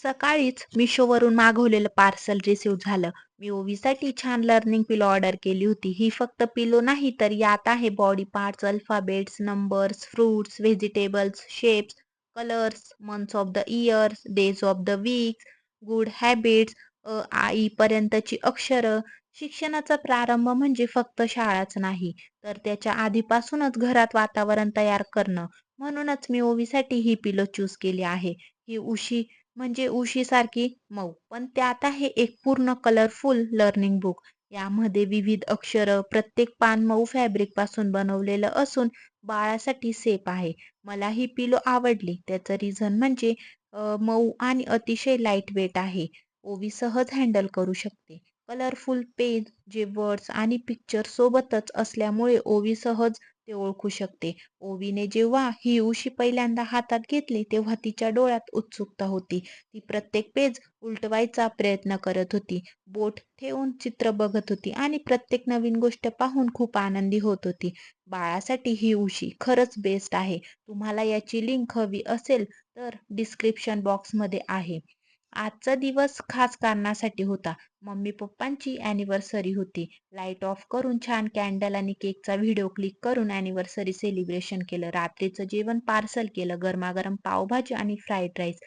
सकाळीच मिशोवरून मागवलेलं पार्सल रिसीव्ह झालं. मी ओवीसाठी छान लर्निंग पिलो ऑर्डर केली होती. ही फक्त पिलो नाही तर यात आहे body parts, alphabets, numbers, fruits, vegetables, shapes, colours, months of the years, days of the weeks, good habits, आ पर्यंतची अक्षरं. शिक्षणाचा प्रारंभ म्हणजे फक्त शाळाच नाही, तर त्याच्या आधीपासूनच घरात वातावरण तयार करणं. म्हणूनच मी ओवीसाठी ही पिलो चूज केली आहे. ही उशी म्हणजे उशीसारखी मऊ. पण त्यात आहे एक पूर्ण कलरफुल लर्निंग बुक. यामध्ये विविध अक्षरं, प्रत्येक पान मऊ फॅब्रिकपासून बनवलेलं असून बाळासाठी सेफ आहे. मला ही पिलो आवडली. त्याचं रिझन म्हणजे मऊ आणि अतिशय लाईट वेट आहे. ओवी सहज हँडल करू शकते. कलरफुल पेज जे वर्ड्स आणि पिक्चर सोबतच असल्यामुळे ओवी सहज ते ओळखू शकते. ओवीने जेव्हा ही उशी पहिल्यांदा हातात घेतली तेव्हा तिच्या डोळ्यात उत्सुकता होती. ती प्रत्येक पेज उलटवायचा प्रयत्न करत होती. बोट ठेवून चित्र बघत होती आणि प्रत्येक नवीन गोष्ट पाहून खूप आनंदी होत होती. बाळासाठी ही उशी खरंच बेस्ट आहे. तुम्हाला याची लिंक हवी असेल तर डिस्क्रिप्शन बॉक्समध्ये आहे. आजचा दिवस खास कारणासाठी होता. मम्मी-पप्पांची अॅनिव्हर्सरी होती. लाईट ऑफ करून छान कॅन्डल आणि केकचा व्हिडिओ क्लिक करून अॅनिव्हर्सरी सेलिब्रेशन केलं. रात्रीचं जेवण पार्सल केलं. गरमागरम पावभाजी आणि फ्राईड राईस.